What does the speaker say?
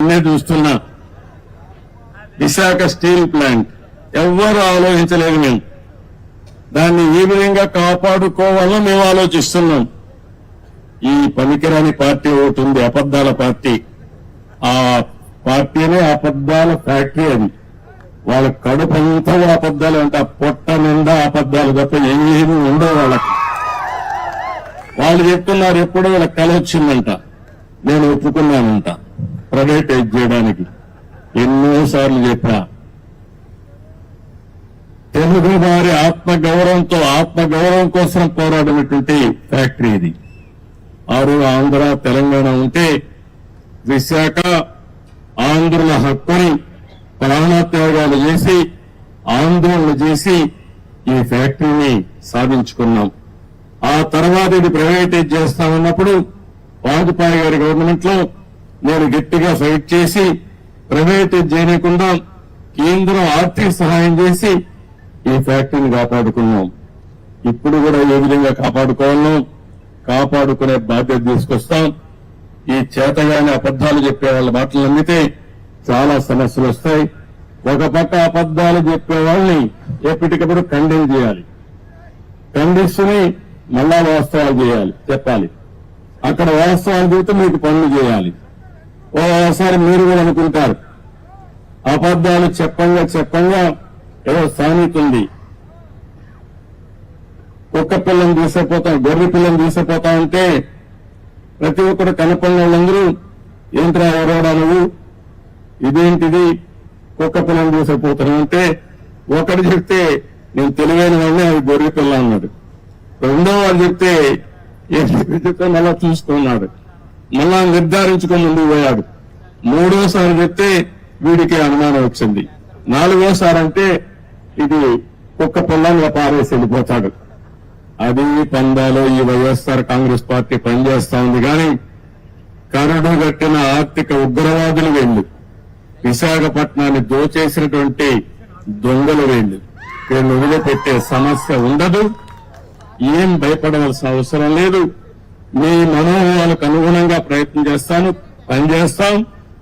చూస్తున్నా Visakha steel plant ఎవ్వరు ఆలోచించలేదు. మేము దాన్ని ఏ విధంగా కాపాడుకోవాలో మేము ఆలోచిస్తున్నాం. ఈ పనికిరాని పార్టీ ఒకటి ఉంది, అబద్దాల పార్టీ. ఆ పార్టీనే అబద్దాల ఫ్యాక్టరీ. అది వాళ్ళ కడుపు అంతా అబద్దాలు అంటే పొట్ట నిండా అబద్దాలు తప్ప ఏమీ ఉండవు వాళ్ళకి. వాళ్ళు చెప్తున్నారు ఎప్పుడో వీళ్ళకి కల వచ్చిందంట, నేను ఒప్పుకున్నానంట ప్రైవేటైజ్ చేయడానికి. ఎన్నోసార్లు చెప్పా. తెలుగు వారి ఆత్మగౌరవం కోసం పోరాడినటువంటి ఫ్యాక్టరీ ఇది. ఆంధ్ర తెలంగాణ ఉంటే విశాఖ ఆంధ్రుల హక్కుని ప్రాణత్యాగాలు చేసి ఆందోళన చేసి ఈ ఫ్యాక్టరీని సాధించుకున్నాం. ఆ తర్వాత ఇది ప్రైవేటైజ్ చేస్తామన్నప్పుడు వాజ్పేయి గారి గవర్నమెంట్ లో నేను గట్టిగా ఫైట్ చేసి ప్రైవేటైజ్ చేయకుండా కేంద్రం ఆర్థిక సహాయం చేసి ఈ ఫ్యాక్టరీని కాపాడుకున్నాం. ఇప్పుడు కూడా ఏ విధంగా కాపాడుకునే బాధ్యత తీసుకొస్తాం. ఈ చేతగానే అబద్దాలు చెప్పే వాళ్ళ మాటలు నమ్మితే చాలా సమస్యలు వస్తాయి. ఒక పక్క అబద్దాలు చెప్పే వాళ్ళని ఎప్పటికప్పుడు ఖండన చేయాలి, ఖండిస్తూనే మళ్ళా వాస్తవాలు చెప్పాలి. అక్కడ వాస్తవాలు చెబితే మీకు పనులు చేయాలి. ఓసారి మీరు కూడా అనుకుంటారు అబద్దాలు చెప్పంగా ఏదో సామెత ఉంది, కుక్క పిల్లని తీసుకుపోతాం గొర్రె పిల్లని తీసుకుపోతా ఉంటే ప్రతి ఒక్కరు కనపడిన వాళ్ళందరూ ఏంట్రా ఎవరోడా నువ్వు, ఇదేంటిది కుక్క పిల్లని తీసుకుపోతున్నావు అంటే ఒకటి చెప్తే నేను తెలివైన వాడిని అది గొర్రె పిల్ల అన్నాడు. రెండో వాళ్ళు చెప్తే చెప్తే మళ్ళా చూసుకున్నాడు, మళ్ళా నిర్ధారించుకొని ముందుకు పోయాడు. మూడోసారి చెప్తే వీడికి అనుమానం వచ్చింది. నాలుగోసారి అంటే ఇది కుక్క పిల్లంగా పారేసి వెళ్ళిపోతాడు. అది పందాలో ఈ వైఎస్ఆర్ కాంగ్రెస్ పార్టీ పనిచేస్తా ఉంది. కానీ కరడు కట్టిన ఆర్థిక ఉగ్రవాదులు వీళ్ళు, విశాఖపట్నాన్ని దోచేసినటువంటి దొంగలు వీళ్ళు వదిలిపెట్టే సమస్య ఉండదు. ఏం భయపడవలసిన అవసరం లేదు. మీ మనోభావాలకు అనుగుణంగా పనిచేస్తాం.